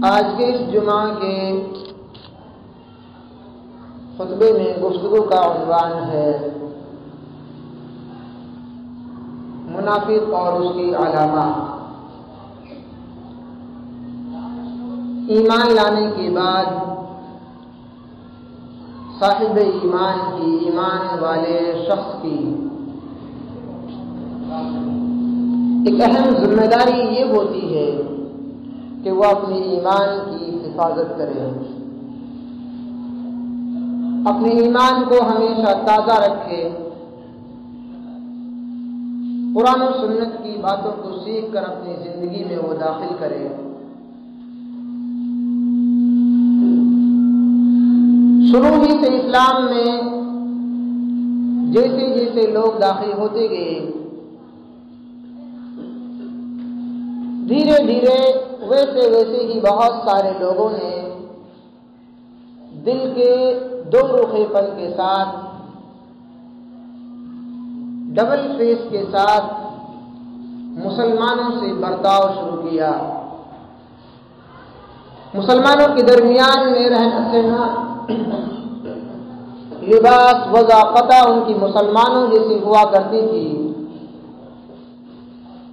آج کے اس جمعہ کے خطبے میں گفتگو کا عنوان ہے منافق اور اس کی علامات۔ ایمان لانے کے بعد صاحب ایمان کی، ایمان والے شخص کی ایک اہم ذمہ داری یہ ہوتی ہے کہ وہ اپنے ایمان کی حفاظت کرے، اپنے ایمان کو ہمیشہ تازہ رکھے، قرآن و سنت کی باتوں کو سیکھ کر اپنی زندگی میں وہ داخل کرے۔ شروع ہی سے اسلام میں جیسے جیسے لوگ داخل ہوتے گئے، دھیرے دھیرے ویسے ویسے ہی بہت سارے لوگوں نے دل کے دو رخے پن کے ساتھ، ڈبل فیس کے ساتھ مسلمانوں سے برتاؤ شروع کیا، مسلمانوں کے درمیان میں رہنا سہنا، لباس وضاقتہ ان کی مسلمانوں جیسی ہوا کرتی تھی،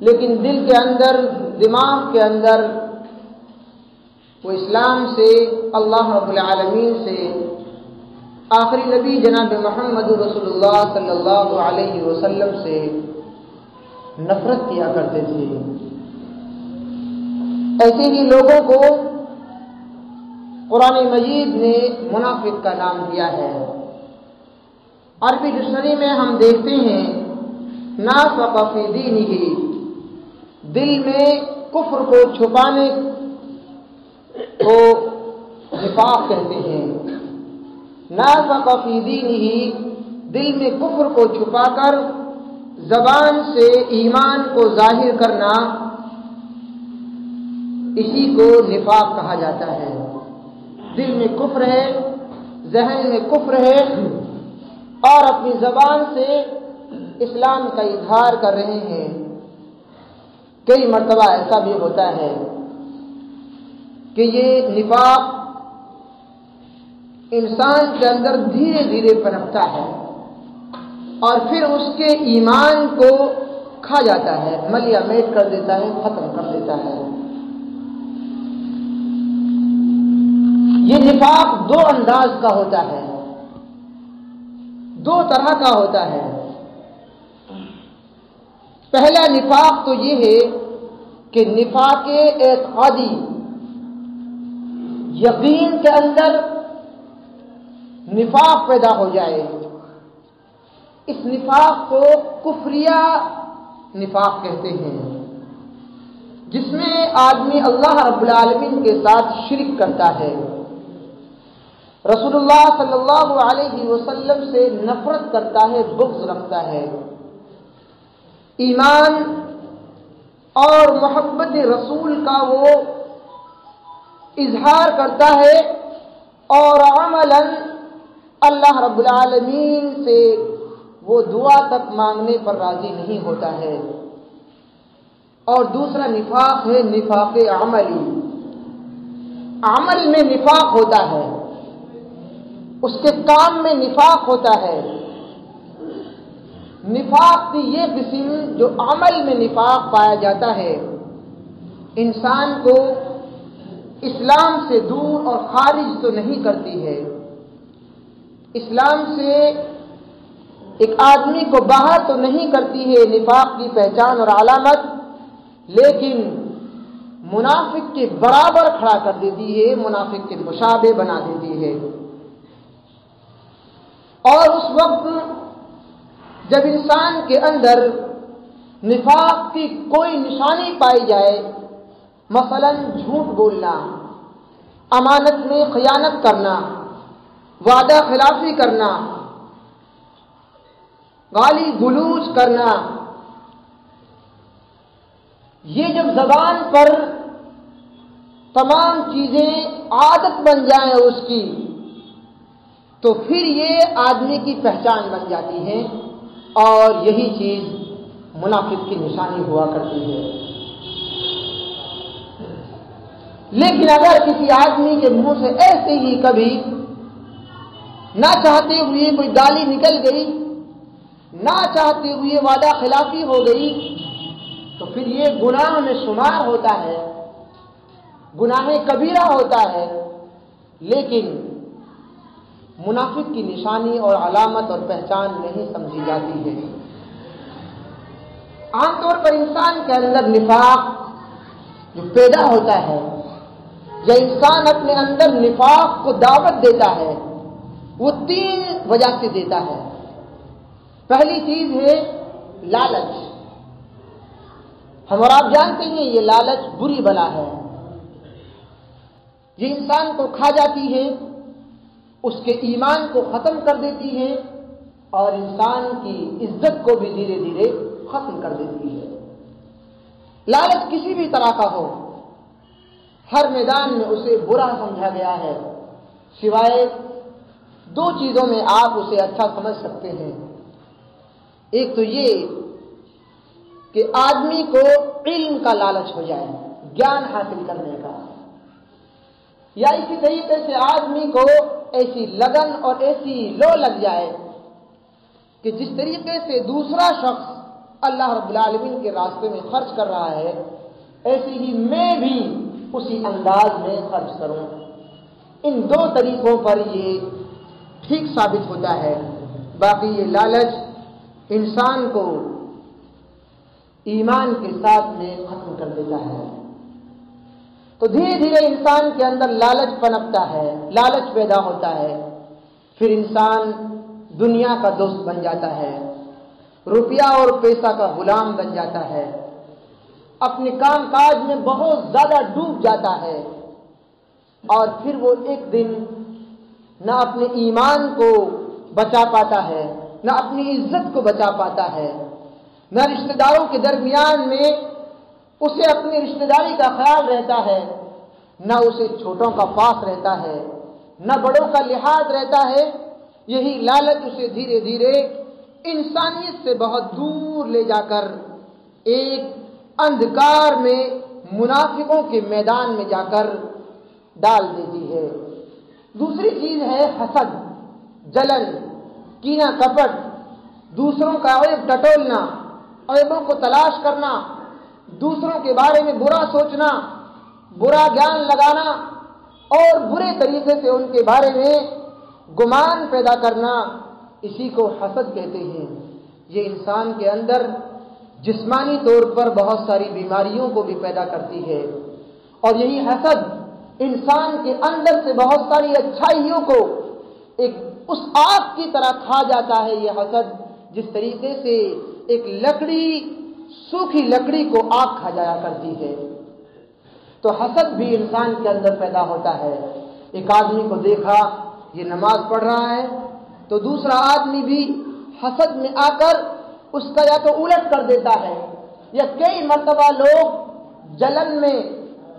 لیکن دل کے اندر، دماغ کے اندر وہ اسلام سے، اللہ رب العالمین سے، آخری نبی جناب محمد رسول اللہ صلی اللہ علیہ وسلم سے نفرت کیا کرتے تھے۔ ایسے ہی لوگوں کو قرآن مجید نے منافق کا نام دیا ہے۔ عربی ڈکشنری میں ہم دیکھتے ہیں نافق فی دینہ، دل میں کفر کو چھپانے کو نفاق کہتے ہیں۔ نافق فی دینہ، دل میں کفر کو چھپا کر زبان سے ایمان کو ظاہر کرنا، اسی کو نفاق کہا جاتا ہے۔ دل میں کفر ہے، ذہن میں کفر ہے، اور اپنی زبان سے اسلام کا اظہار کر رہے ہیں۔ کئی مرتبہ ایسا بھی ہوتا ہے کہ یہ نفاق انسان کے اندر دھیرے دھیرے پنپتا ہے اور پھر اس کے ایمان کو کھا جاتا ہے، ملیا میٹ کر دیتا ہے، ختم کر دیتا ہے۔ یہ نفاق دو انداز کا ہوتا ہے، دو طرح کا ہوتا ہے۔ پہلا نفاق تو یہ ہے کہ نفاق اعتقادی، یقین کے اندر نفاق پیدا ہو جائے، اس نفاق کو کفریہ نفاق کہتے ہیں، جس میں آدمی اللہ رب العالمین کے ساتھ شرک کرتا ہے، رسول اللہ صلی اللہ علیہ وسلم سے نفرت کرتا ہے، بغض رکھتا ہے، ایمان اور محبت رسول کا وہ اظہار کرتا ہے اور عملاً اللہ رب العالمین سے وہ دعا تک مانگنے پر راضی نہیں ہوتا ہے۔ اور دوسرا نفاق ہے نفاق عملی، عمل میں نفاق ہوتا ہے، اس کے کام میں نفاق ہوتا ہے۔ نفاق کی یہ قسم جو عمل میں نفاق پایا جاتا ہے، انسان کو اسلام سے دور اور خارج تو نہیں کرتی ہے، اسلام سے ایک آدمی کو باہر تو نہیں کرتی ہے نفاق کی پہچان اور علامت، لیکن منافق کے برابر کھڑا کر دیتی ہے، منافق کے مشابہ بنا دیتی ہے۔ اور اس وقت جب انسان کے اندر نفاق کی کوئی نشانی پائی جائے، مثلا جھوٹ بولنا، امانت میں خیانت کرنا، وعدہ خلافی کرنا، گالی گلوچ کرنا، یہ جب زبان پر تمام چیزیں عادت بن جائیں اس کی، تو پھر یہ آدمی کی پہچان بن جاتی ہے، اور یہی چیز منافق کی نشانی ہوا کرتی ہے۔ لیکن اگر کسی آدمی کے منہ سے ایسے ہی کبھی نہ چاہتے ہوئے کوئی گالی نکل گئی، نہ چاہتے ہوئے وعدہ خلافی ہو گئی، تو پھر یہ گناہ میں شمار ہوتا ہے، گناہ کبیرہ ہوتا ہے، لیکن منافق کی نشانی اور علامت اور پہچان نہیں سمجھی جاتی ہے۔ عام طور پر انسان کے اندر نفاق جو پیدا ہوتا ہے، یا انسان اپنے اندر نفاق کو دعوت دیتا ہے، وہ 3 وجہ سے دیتا ہے۔ پہلی چیز ہے لالچ۔ ہم اور آپ جانتے ہیں یہ لالچ بری بلا ہے، یہ انسان کو کھا جاتی ہے، اس کے ایمان کو ختم کر دیتی ہے، اور انسان کی عزت کو بھی دھیرے دھیرے ختم کر دیتی ہے۔ لالچ کسی بھی طرح کا ہو، ہر میدان میں اسے برا سمجھا گیا ہے، سوائے 2 چیزوں میں آپ اسے اچھا سمجھ سکتے ہیں۔ ایک تو یہ کہ آدمی کو علم کا لالچ ہو جائے، گیان حاصل کرنے کا، یا اسی طریقے سے آدمی کو ایسی لگن اور ایسی لو لگ جائے کہ جس طریقے سے دوسرا شخص اللہ رب العالمین کے راستے میں خرچ کر رہا ہے، ایسے ہی میں بھی اسی انداز میں خرچ کروں۔ ان 2 طریقوں پر یہ ٹھیک ثابت ہوتا ہے۔ باقی یہ لالچ انسان کو ایمان کے ساتھ میں ختم کر دیتا ہے۔ تو دھیرے دھیرے انسان کے اندر لالچ پنپتا ہے، لالچ پیدا ہوتا ہے، پھر انسان دنیا کا دوست بن جاتا ہے، روپیہ اور پیسہ کا غلام بن جاتا ہے، اپنے کام کاج میں بہت زیادہ ڈوب جاتا ہے، اور پھر وہ ایک دن نہ اپنے ایمان کو بچا پاتا ہے، نہ اپنی عزت کو بچا پاتا ہے، نہ رشتہ داروں کے درمیان میں اسے اپنی رشتہ داری کا خیال رہتا ہے، نہ اسے چھوٹوں کا پاس رہتا ہے، نہ بڑوں کا لحاظ رہتا ہے۔ یہی لالچ اسے دھیرے دھیرے انسانیت سے بہت دور لے جا کر ایک اندھکار میں منافقوں کے میدان میں جا کر ڈال دیتی ہے۔ دوسری چیز ہے حسد، جلن، کینہ کپٹ، دوسروں کا عیب ٹٹولنا، عیبوں کو تلاش کرنا، دوسروں کے بارے میں برا سوچنا، برا گیان لگانا، اور برے طریقے سے ان کے بارے میں گمان پیدا کرنا، اسی کو حسد کہتے ہیں۔ یہ انسان کے اندر جسمانی طور پر بہت ساری بیماریوں کو بھی پیدا کرتی ہے، اور یہی حسد انسان کے اندر سے بہت ساری اچھائیوں کو ایک اس آگ کی طرح کھا جاتا ہے۔ یہ حسد جس طریقے سے ایک لکڑی، سوکھی لکڑی کو آگ کھا جایا کرتی ہے، تو حسد بھی انسان کے اندر پیدا ہوتا ہے۔ ایک آدمی کو دیکھا یہ نماز پڑھ رہا ہے، تو دوسرا آدمی بھی حسد میں آ کر اس کا یا تو الٹ کر دیتا ہے، یا کئی مرتبہ لوگ جلن میں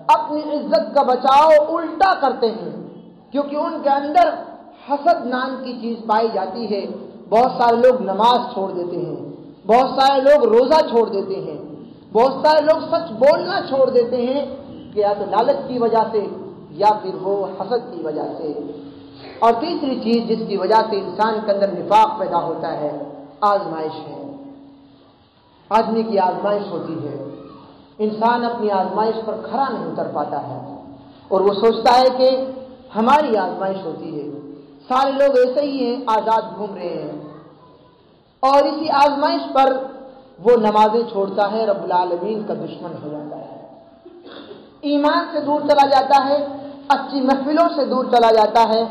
اپنی عزت کا بچاؤ الٹا کرتے ہیں، کیونکہ ان کے اندر حسد نام کی چیز پائی جاتی ہے۔ بہت سارے لوگ نماز چھوڑ دیتے ہیں، بہت سارے لوگ روزہ چھوڑ دیتے ہیں، بہت سارے لوگ سچ بولنا چھوڑ دیتے ہیں، کہ یا تو لالچ کی وجہ سے یا پھر وہ حسد کی وجہ سے۔ اور تیسری چیز جس کی وجہ سے انسان کے اندر نفاق پیدا ہوتا ہے، آزمائش ہے۔ آدمی کی آزمائش ہوتی ہے، انسان اپنی آزمائش پر کھڑا نہیں اتر پاتا ہے، اور وہ سوچتا ہے کہ ہماری آزمائش ہوتی ہے، سارے لوگ ایسے ہی ہیں، آزاد گھوم رہے ہیں، اور اسی آزمائش پر وہ نمازیں چھوڑتا ہے، رب العالمین کا دشمن ہو جاتا ہے، ایمان سے دور چلا جاتا ہے، اچھی محفلوں سے دور چلا جاتا ہے،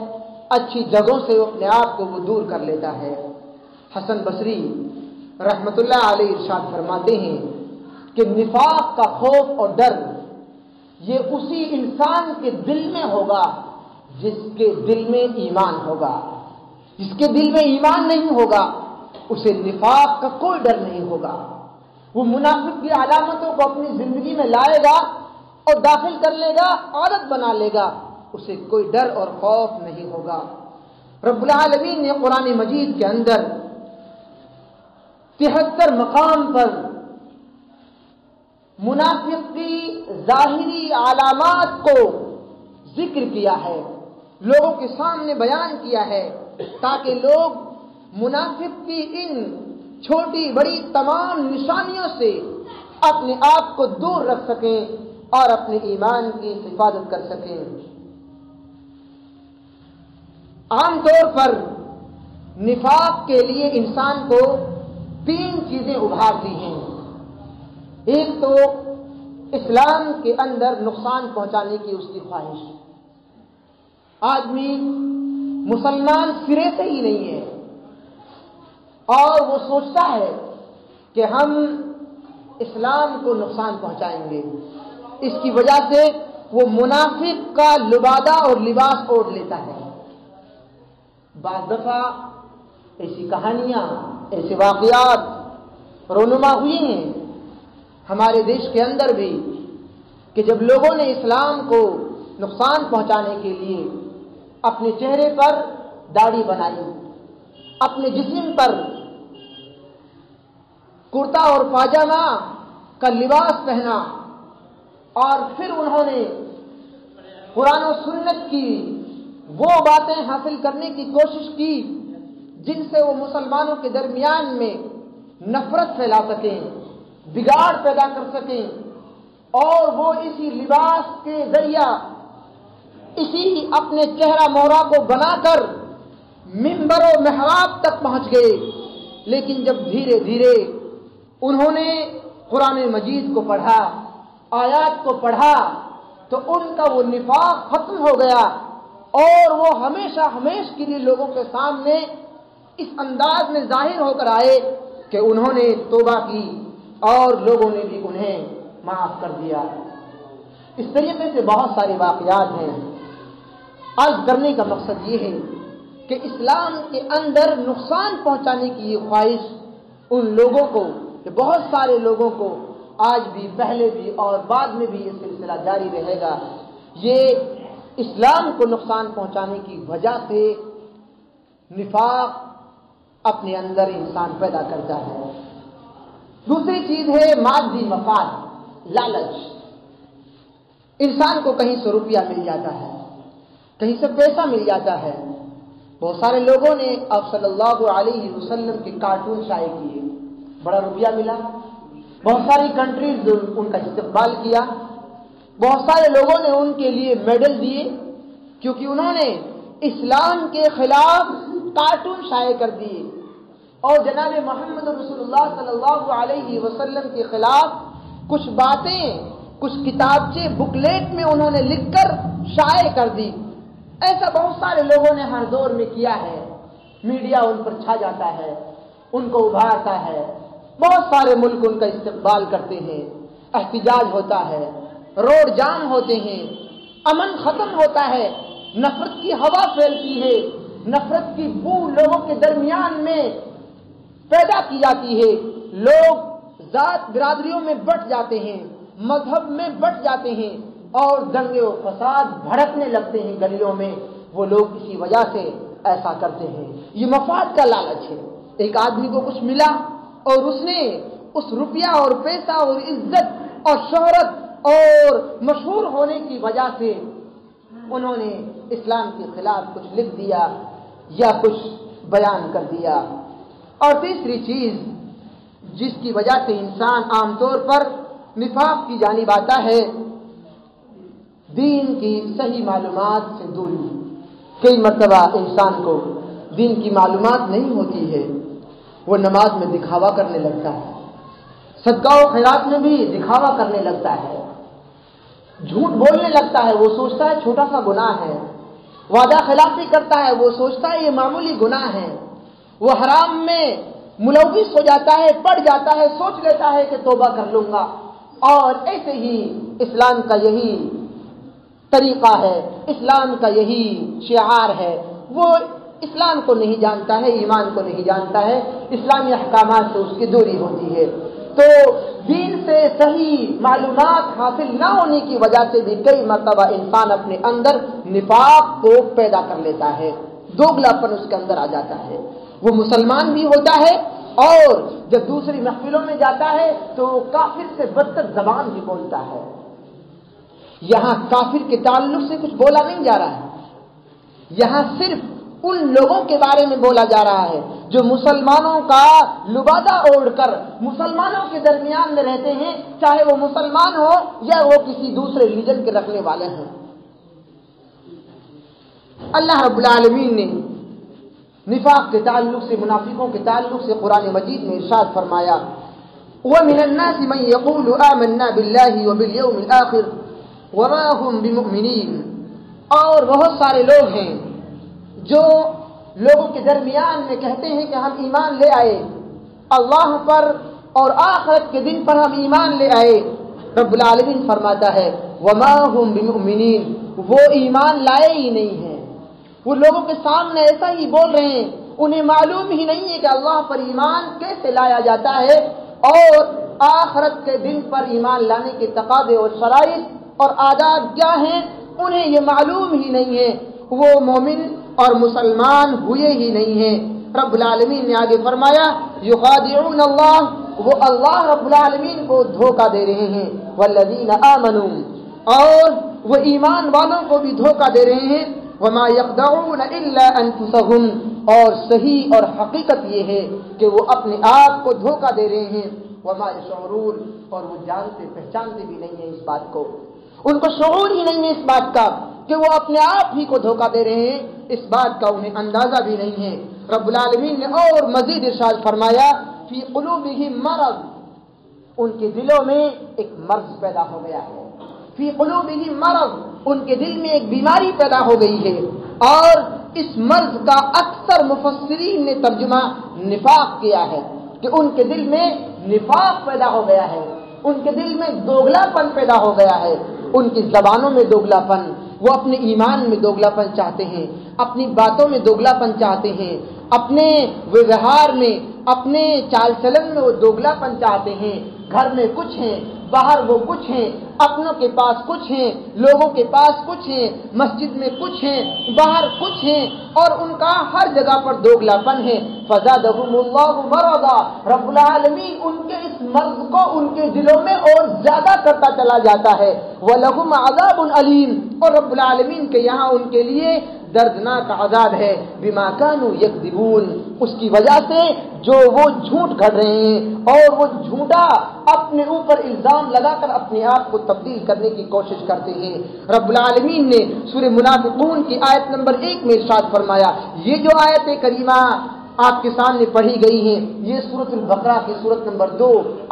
اچھی جگہوں سے اپنے آپ کو وہ دور کر لیتا ہے۔ حسن بصری رحمت اللہ علیہ ارشاد فرماتے ہیں کہ نفاق کا خوف اور ڈر یہ اسی انسان کے دل میں ہوگا جس کے دل میں ایمان ہوگا۔ جس کے دل میں ایمان نہیں ہوگا اسے نفاق کا کوئی ڈر نہیں ہوگا۔ وہ منافق کی علامتوں کو اپنی زندگی میں لائے گا اور داخل کر لے گا، عادت بنا لے گا، اسے کوئی ڈر اور خوف نہیں ہوگا۔ رب العالمین نے قرآن مجید کے اندر 73 مقام پر منافق کی ظاہری علامات کو ذکر کیا ہے، لوگوں کے سامنے بیان کیا ہے، تاکہ لوگ منافق کی ان چھوٹی بڑی تمام نشانیوں سے اپنے آپ کو دور رکھ سکیں اور اپنے ایمان کی حفاظت کر سکیں۔ عام طور پر نفاق کے لیے انسان کو 3 چیزیں ابھارتی ہیں۔ ایک تو اسلام کے اندر نقصان پہنچانے کی اس کی خواہش، آدمی مسلمان سرے سے ہی نہیں ہے اور وہ سوچتا ہے کہ ہم اسلام کو نقصان پہنچائیں گے، اس کی وجہ سے وہ منافق کا لبادہ اور لباس اوڑھ لیتا ہے۔ بعض دفعہ ایسی کہانیاں، ایسے واقعات رونما ہوئی ہیں ہمارے دیش کے اندر بھی، کہ جب لوگوں نے اسلام کو نقصان پہنچانے کے لیے اپنے چہرے پر داڑھی بنائی، اپنے جسم پر کرتا اور پاجامہ کا لباس پہنا، اور پھر انہوں نے قرآن و سنت کی وہ باتیں حاصل کرنے کی کوشش کی جن سے وہ مسلمانوں کے درمیان میں نفرت پھیلا سکیں، بگاڑ پیدا کر سکیں، اور وہ اسی لباس کے ذریعہ اسی اپنے چہرہ مہرا کو بنا کر منبر و محراب تک پہنچ گئے۔ لیکن جب دھیرے دھیرے انہوں نے قرآن مجید کو پڑھا، آیات کو پڑھا، تو ان کا وہ نفاق ختم ہو گیا اور وہ ہمیشہ کے لیے لوگوں کے سامنے اس انداز میں ظاہر ہو کر آئے کہ انہوں نے توبہ کی اور لوگوں نے بھی انہیں معاف کر دیا۔ اس طریقے سے بہت سارے واقعات ہیں۔ عرض کرنے کا مقصد یہ ہے کہ اسلام کے اندر نقصان پہنچانے کی یہ خواہش ان لوگوں کو، کہ بہت سارے لوگوں کو آج بھی، پہلے بھی اور بعد میں بھی یہ سلسلہ جاری رہے گا، یہ اسلام کو نقصان پہنچانے کی وجہ سے نفاق اپنے اندر انسان پیدا کرتا ہے۔ دوسری چیز ہے مادی مفاد، لالچ۔ انسان کو کہیں سے روپیہ مل جاتا ہے، کہیں سے پیسہ مل جاتا ہے۔ بہت سارے لوگوں نے آپ صلی اللہ علیہ وسلم کے کارٹون شائع کیے، بڑا روپیہ ملا، بہت ساری کنٹریز ان کا استقبال کیا، بہت سارے لوگوں نے ان کے لیے میڈل دیے، کیونکہ انہوں نے اسلام کے خلاف کارٹون شائع کر دیے اور جناب محمد رسول اللہ صلی اللہ علیہ وسلم کے خلاف کچھ باتیں، کچھ کتابچے بکلیٹ میں انہوں نے لکھ کر شائع کر دی۔ ایسا بہت سارے لوگوں نے ہر دور میں کیا ہے، میڈیا ان پر چھا جاتا ہے، ان کو ابھارتا ہے، بہت سارے ملک ان کا استقبال کرتے ہیں، احتجاج ہوتا ہے، روڈ جام ہوتے ہیں، امن ختم ہوتا ہے، نفرت کی ہوا پھیلتی ہے، نفرت کی بو لوگوں کے درمیان میں پیدا کی جاتی ہے، لوگ ذات برادریوں میں بٹ جاتے ہیں، مذہب میں بٹ جاتے ہیں اور دنگے و فساد بھڑکنے لگتے ہیں گلیوں میں۔ وہ لوگ اسی وجہ سے ایسا کرتے ہیں۔ یہ مفاد کا لالچ ہے۔ ایک آدمی کو کچھ ملا اور اس نے اس روپیہ اور پیسہ اور عزت اور شہرت اور مشہور ہونے کی وجہ سے انہوں نے اسلام کے خلاف کچھ لکھ دیا یا کچھ بیان کر دیا۔ اور تیسری چیز جس کی وجہ سے انسان عام طور پر نفاق کی جانب آتا ہے، دین کی صحیح معلومات سے دوری۔ کئی مرتبہ انسان کو دین کی معلومات نہیں ہوتی ہے، وہ نماز میں دکھاوا کرنے لگتا ہے، صدقہ و خیرات میں بھی دکھاوا کرنے لگتا ہے، جھوٹ بولنے لگتا ہے، وہ سوچتا ہے چھوٹا سا گناہ ہے، وعدہ خلافی کرتا ہے، وہ سوچتا ہے یہ معمولی گناہ ہے، وہ حرام میں ملوث ہو جاتا ہے، پڑ جاتا ہے، سوچ لیتا ہے کہ توبہ کر لوں گا۔ اور ایسے ہی اسلام کا یہی طریقہ ہے، اسلام کا یہی شعار ہے، وہ اسلام کو نہیں جانتا ہے، ایمان کو نہیں جانتا ہے، اسلامی احکامات سے اس کی دوری ہوتی ہے۔ تو دین سے صحیح معلومات حاصل نہ ہونے کی وجہ سے بھی کئی مرتبہ انسان اپنے اندر نفاق کو پیدا کر لیتا ہے، دوگلاپن اس کے اندر آ جاتا ہے۔ وہ مسلمان بھی ہوتا ہے اور جب دوسری محفلوں میں جاتا ہے تو وہ کافر سے بدتر زبان بھی بولتا ہے۔ یہاں کافر کے تعلق سے کچھ بولا نہیں جا رہا ہے، یہاں صرف ان لوگوں کے بارے میں بولا جا رہا ہے جو مسلمانوں کا لبادہ اوڑھ کر مسلمانوں کے درمیان میں رہتے ہیں، چاہے وہ مسلمان ہو یا وہ کسی دوسرے ریلیجن کے رکھنے والے ہیں۔ اللہ رب العالمین نے نفاق کے تعلق سے، منافقوں کے تعلق سے قرآن مجید میں ارشاد فرمایا، وَمِنَ النَّاسِ مَن يَقُولُ آمَنَّا بِاللَّهِ وَبِالْيَوْمِ الْآخِرِ وَمَا هُمْ بِمُؤْمِنِينَ، اور بہت سارے لوگ ہیں جو لوگوں کے درمیان میں کہتے ہیں کہ ہم ایمان لے آئے اللہ پر اور آخرت کے دن پر ہم ایمان لے آئے۔ رب العالمین فرماتا ہے وَمَا هُمْ بِمُؤْمِنِينَ، وہ ایمان لائے ہی نہیں ہیں، وہ لوگوں کے سامنے ایسا ہی بول رہے ہیں، انہیں معلوم ہی نہیں ہے کہ اللہ پر ایمان کیسے لایا جاتا ہے اور آخرت کے دن پر ایمان لانے کے تقاضے اور شرائط اور آداب کیا ہیں، انہیں یہ معلوم ہی نہیں ہے، وہ مومن اور مسلمان ہوئے ہی نہیں ہیں۔ رب العالمین نے آگے فرمایا یخادعون اللہ، وہ اللہ رب العالمین کو دھوکہ دے رہے ہیں، والذین آمنوا، اور وہ ایمان والوں کو بھی دھوکہ دے رہے ہیں، وما یخدعون الا انفسهم، اور صحیح اور حقیقت یہ ہے کہ وہ اپنے آپ کو دھوکہ دے رہے ہیں، وما یشعرون، اور وہ جانتے پہچانتے بھی نہیں ہیں اس بات کو، ان کو شعور ہی نہیں ہے اس بات کا کہ وہ اپنے آپ ہی کو دھوکہ دے رہے ہیں، اس بات کا انہیں اندازہ بھی نہیں ہے۔ رب العالمین نے اور مزید ارشاد فرمایا فی قلوبہم مرض، ان کے دلوں میں ایک مرض پیدا ہو گیا ہے، فی قلوبہم مرض، ان کے دل میں ایک بیماری پیدا ہو گئی ہے، اور اس مرض کا اکثر مفسرین نے ترجمہ نفاق کیا ہے کہ ان کے دل میں نفاق پیدا ہو گیا ہے، ان کے دل میں دوگلا پن پیدا ہو گیا ہے، ان کی زبانوں میں دوگلا پن، وہ اپنے ایمان میں دوگلا پن چاہتے ہیں، اپنی باتوں میں دوگلا پن چاہتے ہیں، اپنے ویوہار میں، اپنے چال چلن میں وہ دوگلا پن چاہتے ہیں، گھر میں کچھ ہیں، باہر وہ کچھ ہیں، اپنوں کے پاس کچھ ہیں، لوگوں کے پاس کچھ ہیں، مسجد میں کچھ ہیں، باہر کچھ ہیں، اور ان کا ہر جگہ پر دوگلا پن ہے۔ فزادہم اللہ مرضا، رب العالمین ان کے اس مرض کو ان کے دلوں میں اور زیادہ کرتا چلا جاتا ہے، وَلَهُمْ عَذَابٌ عَلِيمٌ، اور رب العالمین کے یہاں ان کے لیے دردناک عذاب ہے، بما كانوا يكذبون، اس کی وجہ سے جو وہ جھوٹ گھڑ رہے ہیں اور وہ جھوٹا اپنے اوپر الزام لگا کر اپنے آپ کو تبدیل کرنے کی کوشش کرتے ہیں۔ رب العالمین نے سورہ منافقون کی آیت نمبر 1 میں ارشاد فرمایا، یہ جو آیت کریمہ آپ کے سامنے پڑھی گئی ہیں یہ سورۃ البقرہ کی سورت نمبر 2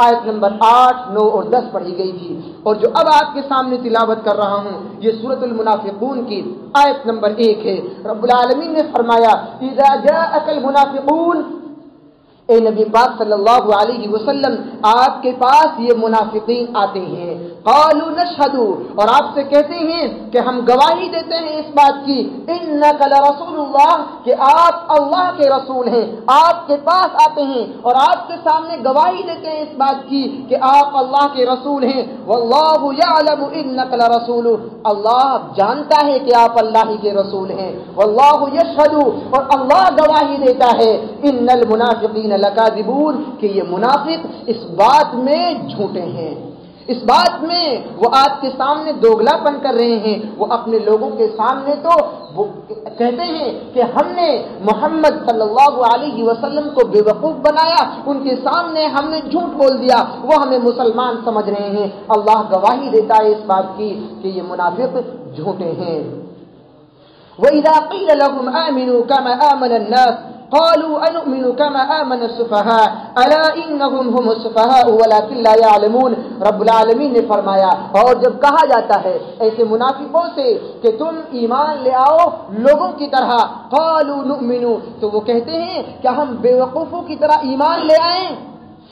آیت نمبر 8، 9 اور 10 پڑھی گئی تھی، اور جو اب آپ کے سامنے تلاوت کر رہا ہوں یہ سورۃ المنافقون کی آیت نمبر 1 ہے۔ رب العالمین نے فرمایا اذا جاءك المنافقون، اے نبی پاک صلی اللہ علیہ وسلم آپ کے پاس یہ منافقین آتے ہیں، قالوا نشہد، اور آپ سے کہتے ہیں کہ ہم گواہی دیتے ہیں اس بات کی، انک لرسول اللہ، کہ آپ اللہ کے رسول ہیں، آپ کے پاس آتے ہیں اور آپ کے سامنے گواہی دیتے ہیں اس بات کی کہ آپ اللہ کے رسول ہیں، واللہ یعلم انک لرسول، اللہ جانتا ہے کہ آپ اللہ ہی کے رسول ہیں، واللہ یشہد، اور اللہ گواہی دیتا ہے، ان المنافقین لکاذبون، کہ یہ منافق اس بات میں جھوٹے ہیں، اس بات میں وہ آپ کے سامنے دوگلا پن کر رہے ہیں، وہ اپنے لوگوں کے سامنے تو وہ کہتے ہیں کہ ہم نے محمد صلی اللہ علیہ وسلم کو بے وقوف بنایا، ان کے سامنے ہم نے جھوٹ بول دیا، وہ ہمیں مسلمان سمجھ رہے ہیں، اللہ گواہی دیتا ہے اس بات کی کہ یہ منافق جھوٹے ہیں۔ وَإِذَا قِيلَ لَهُمْ آمِنُوا كَمَا آمَنَ النَّاسُ قالوا انؤمن كما آمن السفهاء الا انهم هم السفهاء ولكن لا يعلمون، رب العالمین نے فرمایا اور جب کہا جاتا ہے ایسے منافقوں سے کہ تم ایمان لے آؤ لوگوں کی طرح، قالوا نؤمن، تو وہ کہتے ہیں کہ ہم بے وقوفوں کی طرح ایمان لے آئیں،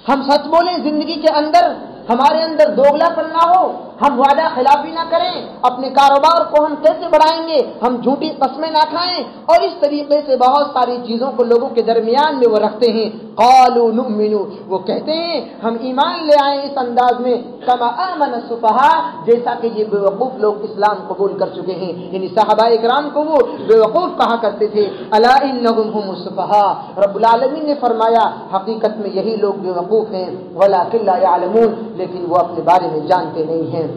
ہم سچ بولیں زندگی کے اندر، ہمارے اندر دوگلا پن نہ ہو، ہم وعدہ خلافی نہ کریں، اپنے کاروبار کو ہم کیسے بڑھائیں گے، ہم جھوٹی قسمیں نہ کھائیں، اور اس طریقے سے بہت ساری چیزوں کو لوگوں کے درمیان میں وہ رکھتے ہیں۔ قالوا نؤمن، وہ کہتے ہیں ہم ایمان لے آئے اس انداز میں، کما آمن السفہاء، جیسا کہ یہ بیوقوف لوگ اسلام قبول کر چکے ہیں، یعنی صحابہ اکرام کو وہ بیوقوف کہا کرتے تھے۔ الا انہم هم السفہاء، رب العالمین نے فرمایا حقیقت میں یہی لوگ بیوقوف ہیں، ولکن لا يعلمون، لیکن وہ اپنے بارے میں جانتے نہیں ہیں۔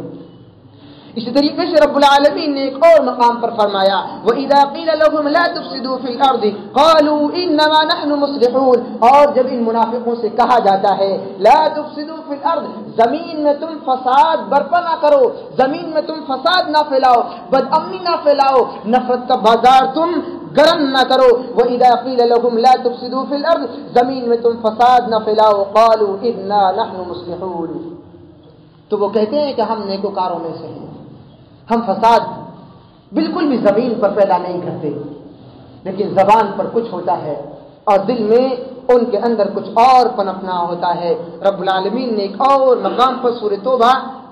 اسی طریقے سے رب العالمین نے ایک اور مقام پر فرمایا وَإِذَا قِيلَ لَهُمْ لَا تُفْسِدُوا فِي الْأَرْضِ قَالُوا إِنَّمَا نَحْنُ مُصْلِحُونَ، اور جب ان منافقوں سے کہا جاتا ہے لا تفسدوا فی الارض، زمین میں تم فساد برپا نہ کرو، زمین میں تم فساد نہ پھیلاؤ، بدامنی نہ پھیلاؤ، نفرت کا بازار تم گرم نہ کرو، وَإِذَا قِيلَ لَهُمْ لَا تُفْسِدُوا فِي الْأَرْضِ، زمین میں تم فساد نہ پھیلاؤ، قَالُوا إِنَّا نَحْنُ مُصْلِحُونَ، تو وہ کہتے ہیں کہ ہم نیکوکاروں میں سے ہیں، ہم فساد بالکل بھی زمین پر پیدا نہیں کرتے، لیکن زبان پر کچھ ہوتا ہے اور دل میں ان کے اندر کچھ اور پنپنا ہوتا ہے۔ رب العالمین نے ایک اور مقام پر سورۃ توبہ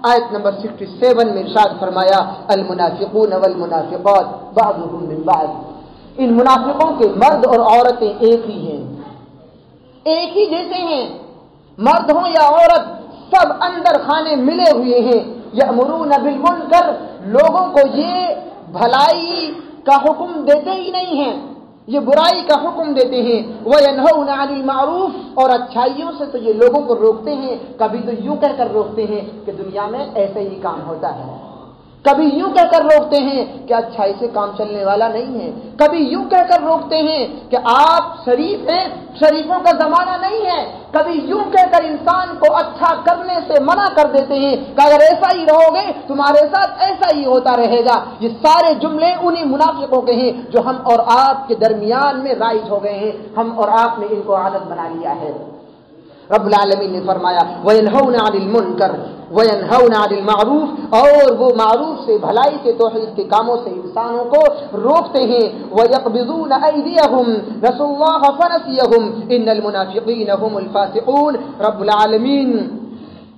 آیت نمبر 67 میں ارشاد فرمایا المنافقون والمنافقات بعضهم من بعض، ان منافقوں کے مرد اور عورتیں ایک ہی ہیں، ایک ہی جیسے ہیں، مرد ہوں یا عورت سب اندر خانے ملے ہوئے ہیں۔ یأمرون بالمنکر، لوگوں کو یہ بھلائی کا حکم دیتے ہی نہیں ہیں، یہ برائی کا حکم دیتے ہیں۔ وینہون عن المعروف، اور اچھائیوں سے تو یہ لوگوں کو روکتے ہیں، کبھی تو یوں کہہ کر روکتے ہیں کہ دنیا میں ایسے ہی کام ہوتا ہے، کبھی یوں کہہ کر روکتے ہیں کہ اچھائی سے کام چلنے والا نہیں ہے، کبھی یوں کہہ کر روکتے ہیں کہ آپ شریف ہیں، شریفوں کا زمانہ نہیں ہے، کبھی یوں کہہ کر انسان کو اچھا کرنے سے منع کر دیتے ہیں کہ اگر ایسا ہی رہو گے تمہارے ساتھ ایسا ہی ہوتا رہے گا۔ یہ سارے جملے انہی منافقوں کے ہیں جو ہم اور آپ کے درمیان میں رائج ہو گئے ہیں، ہم اور آپ نے ان کو عادت بنا لیا ہے۔ رب العالمین نے فرمایا وَيَنْهَوْنَ عَنِ الْمُنْكَرِ وَيَنْهَوْنَ عَنِ الْمَعْرُوفِ، اور وہ معروف سے، بھلائی سے، توحید کے کاموں سے انسانوں کو روکتے ہیں۔ وَيَقْبِضُونَ أَيْدِيَهُمْ نَسُوا اللَّهَ فَنَسِيَهُمْ إِنَّ الْمُنَافِقِينَ هُمُ الْفَاسِقُونَ، رب العالمین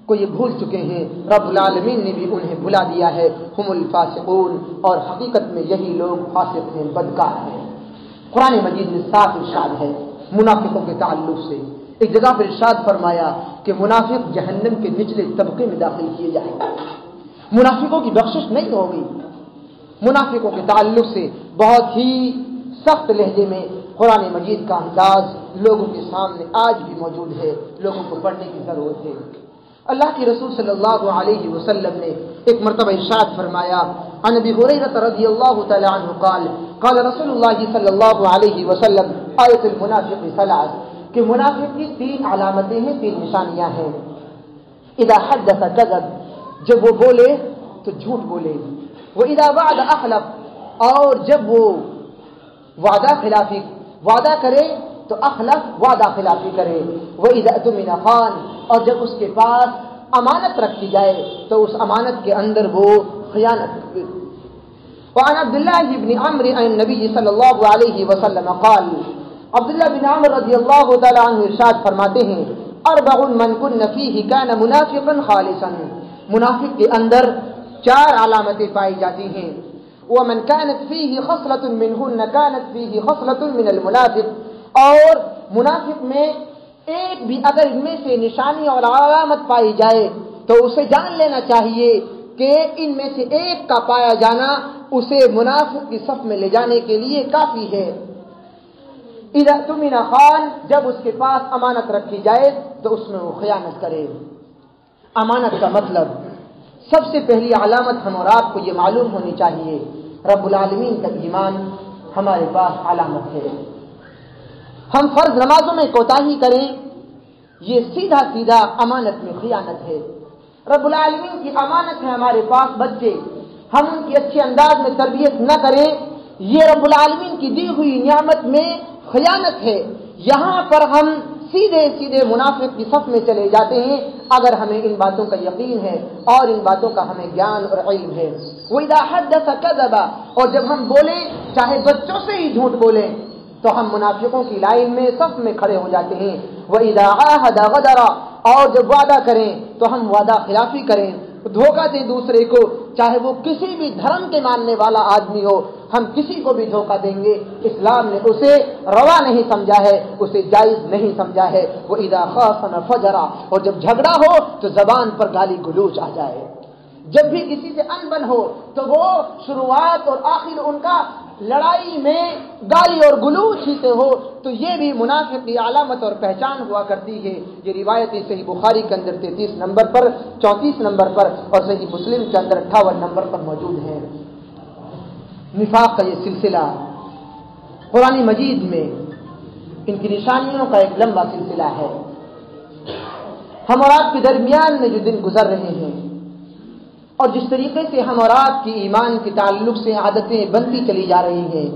کو یہ بھول چکے ہیں، رب العالمین نے بھی انہیں بھلا دیا ہے، ہم الفاسقون، اور حقیقت میں یہی لوگ فاسق ہیں، بدکار ہیں۔ قرآن مجید میں صاف ارشاد ہے منافقوں کے تعلق سے، ایک جگہ پر ارشاد فرمایا کہ منافق جہنم کے نچلے طبقے میں داخل کیے جائیں گے، منافقوں کی بخشش نہیں ہوگی۔ منافقوں کے تعلق سے بہت ہی سخت لہجے میں قرآن مجید کا انداز لوگوں کے سامنے آج بھی موجود ہے، لوگوں کو پڑھنے کی ضرورت ہے۔ اللہ کے رسول صلی اللہ علیہ وسلم نے ایک مرتبہ ارشاد فرمایا عن ابی ہریرہ رضی اللہ تعالی عنہ قال قال رسول اللہ صلی اللہ علیہ وسلم آیت المنافق ثلاث، کہ منافق کی 3 علامتیں ہیں، 3 نشانیاں ہیں۔ اذا حدث كذب، جب وہ بولے تو جھوٹ بولے، واذا وعد اخلف، اور جب وہ وعدہ کرے تو اخلف، وعدہ خلافی کرے، واذا اؤتمن خان، اور جب اس کے پاس امانت رکھی جائے تو اس امانت کے اندر وہ خیانت کرے۔ وعن عبد الله بن عمرو عن النبي صلى الله عليه وسلم قال، عبداللہ بن عمر رضی اللہ تعالی عنہ ارشاد فرماتے ہیں اربع من كن فيه كان منافقا خالصا، منافق کے اندر 4 علامتیں پائی جاتی ہیں۔ ومن كانت فيه خصلة منهن كانت فيه خصلة من المنافق، اور منافق میں ایک بھی اگر ان میں سے نشانی اور علامت پائی جائے تو اسے جان لینا چاہیے کہ ان میں سے ایک کا پایا جانا اسے منافق کی صف میں لے جانے کے لیے کافی ہے۔ اذا اؤتمن خان، جب اس کے پاس امانت رکھی جائے تو اس میں وہ خیانت کرے۔ امانت کا مطلب، سب سے پہلی علامت ہم اور آپ کو یہ معلوم ہونی چاہیے، رب العالمین کا ایمان ہمارے پاس علامت ہے۔ ہم فرض نمازوں میں کوتاہی کریں، یہ سیدھا سیدھا امانت میں خیانت ہے۔ رب العالمین کی امانت ہے ہمارے پاس بچے، ہم ان کی اچھے انداز میں تربیت نہ کریں، یہ رب العالمین کی دی ہوئی نعمت میں خیانت ہے۔ یہاں پر ہم سیدھے سیدھے منافق کی صف میں چلے جاتے ہیں اگر ہمیں ان باتوں کا یقین ہے اور ان باتوں کا ہمیں گیان اور علم ہے۔ وَإِذَا حَدَّثَ كَذَبَ، اور جب ہم بولیں چاہے بچوں سے ہی جھوٹ بولیں تو ہم منافقوں کی لائن میں صف میں کھڑے ہو جاتے ہیں۔ وَإِذَا عَاهَدَ غَدَرَ، اور جب وعدہ کریں تو ہم وعدہ خلافی کریں، دھوکہ دیں دوسرے کو، چاہے وہ کسی بھی دھرم کے ماننے والا آدمی ہو، ہم کسی کو بھی دھوکہ دیں گے اسلام نے اسے روا نہیں سمجھا ہے، اسے جائز نہیں سمجھا ہے۔ وَإِذَا خَاصَمَ فَجَرَ، اور جب جھگڑا ہو تو زبان پر گالی گلوچ آ جائے، جب بھی کسی سے انبن ہو تو وہ شروعات اور آخر ان کا لڑائی میں گالی اور گلوچ ہی سے ہو، تو یہ بھی منافق کی علامت اور پہچان ہوا کرتی ہے۔ یہ روایتیں صحیح بخاری کے اندر 33 نمبر پر، 34 نمبر پر اور صحیح مسلم کے اندر 58 نمبر پر موجود ہے۔ نفاق کا یہ سلسلہ قرآن مجید میں ان کی نشانیوں کا ایک لمبا سلسلہ ہے۔ ہم اور آپ کے درمیان میں جو دن گزر رہے ہیں اور جس طریقے سے ہم اور آپ کی ایمان کے تعلق سے عادتیں بنتی چلی جا رہی ہیں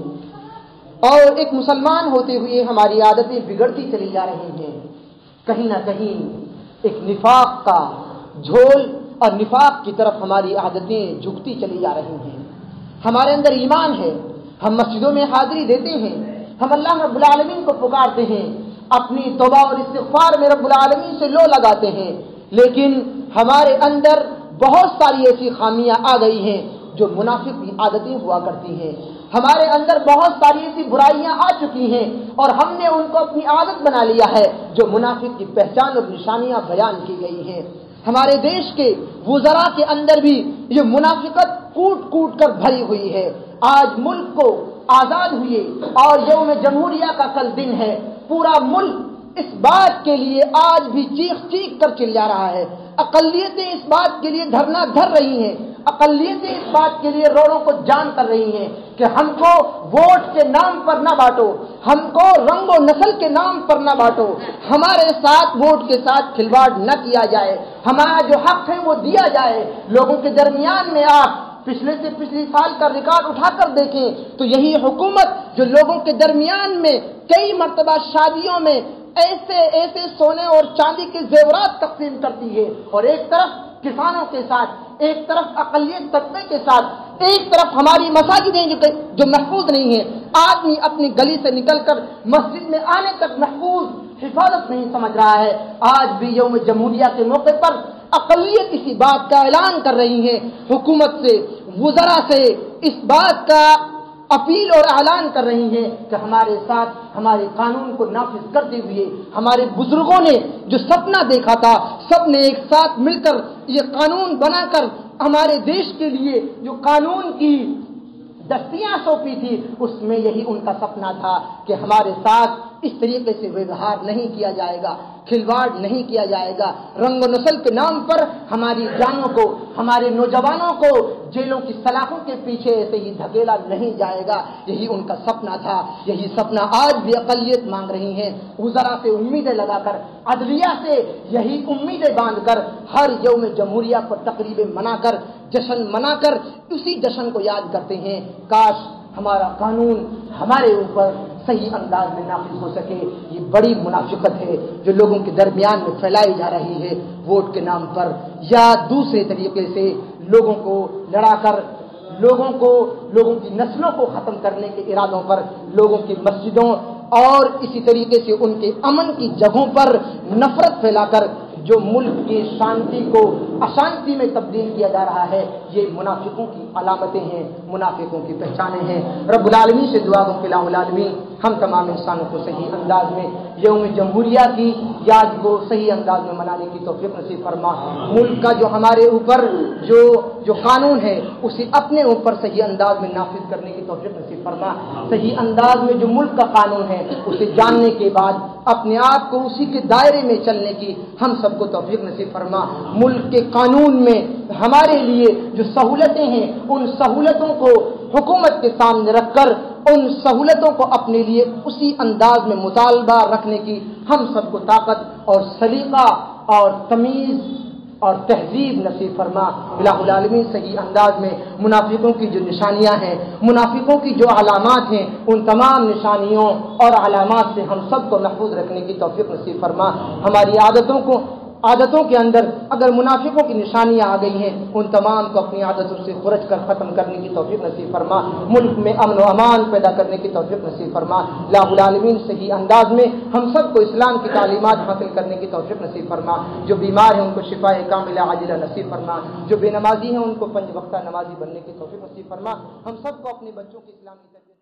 اور ایک مسلمان ہوتے ہوئے ہماری عادتیں بگڑتی چلی جا رہی ہیں، کہیں نہ کہیں ایک نفاق کا جھول اور نفاق کی طرف ہماری عادتیں جھکتی چلی جا رہی ہیں۔ ہمارے اندر ایمان ہے، ہم مسجدوں میں حاضری دیتے ہیں، ہم اللہ رب العالمین کو پکارتے ہیں، اپنی توبہ اور استغفار میں رب العالمین سے لو لگاتے ہیں، لیکن ہمارے اندر بہت ساری ایسی خامیاں آ گئی ہیں جو منافق کی عادتیں ہوا کرتی ہیں۔ ہمارے اندر بہت ساری ایسی برائیاں آ چکی ہیں اور ہم نے ان کو اپنی عادت بنا لیا ہے جو منافق کی پہچان اور نشانیاں بیان کی گئی ہیں۔ ہمارے دیش کے وزراء کے اندر بھی یہ منافقت کوٹ کوٹ کر بھری ہوئی ہے۔ آج ملک کو آزاد ہوئے اور یوم جمہوریہ کا کل دن ہے، پورا ملک اس بات کے لیے آج بھی چیخ چیخ کر چلا رہا ہے، اقلیتیں اس بات کے لیے دھرنا دھر رہی ہیں، اقلیتیں اس بات کے لیے روڑوں کو جام کر رہی ہیں کہ ہم کو ووٹ کے نام پر نہ بانٹو، ہم کو رنگ و نسل کے نام پر نہ بانٹو، ہمارے ساتھ ووٹ کے ساتھ کھلواڑ نہ کیا جائے، ہمارا جو حق ہے وہ دیا جائے۔ لوگوں کے درمیان میں آپ پچھلے سے پچھلی سال کا ریکارڈ اٹھا کر دیکھیں تو یہی حکومت جو لوگوں کے درمیان میں کئی مرتبہ شادیوں میں ایسے سونے اور چاندی کے زیورات تقسیم کرتی ہے اور ایک طرف کسانوں کے ساتھ، ایک طرف اقلیت طبقے کے ساتھ، ایک طرف ہماری مساجدیں جو محفوظ نہیں ہیں، آدمی اپنی گلی سے نکل کر مسجد میں آنے تک محفوظ حفاظت نہیں سمجھ رہا ہے۔ آج بھی یوم جمہوریہ کے موقع پر اقلیت اسی بات کا اعلان کر رہی ہے، حکومت سے، وزراء سے اس بات کا اپیل اور اعلان کر رہی ہیں کہ ہمارے ساتھ ہمارے قانون کو نافذ کرتے ہوئے ہمارے بزرگوں نے جو سپنا دیکھا تھا، سب نے ایک ساتھ مل کر یہ قانون بنا کر ہمارے دیش کے لیے جو قانون کی دستیاں سونپی تھی، اس میں یہی ان کا سپنا تھا کہ ہمارے ساتھ اس طریقے سے ویوہار نہیں کیا جائے گا، کھلواڑ نہیں کیا جائے گا، رنگ و نسل کے نام پر ہماری جانوں کو، ہمارے نوجوانوں کو جیلوں کی سلاخوں کے پیچھے ایسے ہی دھکیلا نہیں جائے گا۔ یہی ان کا سپنا تھا، یہی سپنا آج بھی اقلیت مانگ رہی ہیں، وزراء سے امیدیں لگا کر، عدلیہ سے یہی امیدیں باندھ کر ہر یوم جمہوریہ پر تقریبیں منا کر، جشن منا کر اسی جشن کو یاد کرتے ہیں۔ کاش ہمارا قانون ہمارے اوپر صحیح انداز میں نافذ ہو سکے۔ یہ بڑی منافقت ہے جو لوگوں کے درمیان میں پھیلائی جا رہی ہے، ووٹ کے نام پر یا دوسرے طریقے سے لوگوں کو لڑا کر، لوگوں کی نسلوں کو ختم کرنے کے ارادوں پر، لوگوں کی مسجدوں اور اسی طریقے سے ان کے امن کی جگہوں پر نفرت پھیلا کر جو ملک کی شانتی کو اشانتی میں تبدیل کیا جا رہا ہے، یہ منافقوں کی علامتیں ہیں، منافقوں کی پہچانیں ہیں۔ رب العالمین سے دعا گو کہ الہ العالمین ہم تمام انسانوں کو صحیح انداز میں یوم جمہوریہ کی یاد کو صحیح انداز میں منانے کی توفیق نصیب فرما۔ ملک کا جو ہمارے اوپر جو قانون ہے اسے اپنے اوپر صحیح انداز میں نافذ کرنے کی توفیق نصیب فرما۔ صحیح انداز میں جو ملک کا قانون ہے اسے جاننے کے بعد اپنے آپ کو اسی کے دائرے میں چلنے کی ہم سب کو توفیق نصیب فرما۔ ملک کے قانون میں ہمارے لیے جو سہولتیں ہیں ان سہولتوں کو حکومت کے سامنے رکھ کر ان سہولتوں کو اپنے لیے اسی انداز میں مطالبہ رکھنے کی ہم سب کو طاقت اور سلیقہ اور تمیز اور تہذیب نصیب فرما۔ الہ العالمین صحیح انداز میں منافقوں کی جو نشانیاں ہیں، منافقوں کی جو علامات ہیں، ان تمام نشانیوں اور علامات سے ہم سب کو محفوظ رکھنے کی توفیق نصیب فرما۔ ہماری عادتوں کو عادتوں کے اندر اگر منافقوں کی نشانیاں آ گئی ہیں ان تمام کو اپنی عادتوں سے خرچ کر ختم کرنے کی توفیق نصیب فرما، ملک میں امن و امان پیدا کرنے کی توفیق نصیب فرما، الہ العالمین صحیح انداز میں ہم سب کو اسلام کی تعلیمات حاصل کرنے کی توفیق نصیب فرما، جو بیمار ہیں ان کو شفا کاملہ عاجلہ نصیب فرما، جو بے نمازی ہیں ان کو 5 وقتہ نمازی بننے کی توفیق نصیب فرما، ہم سب کو اپنے بچوں کی اسلام کی تربیت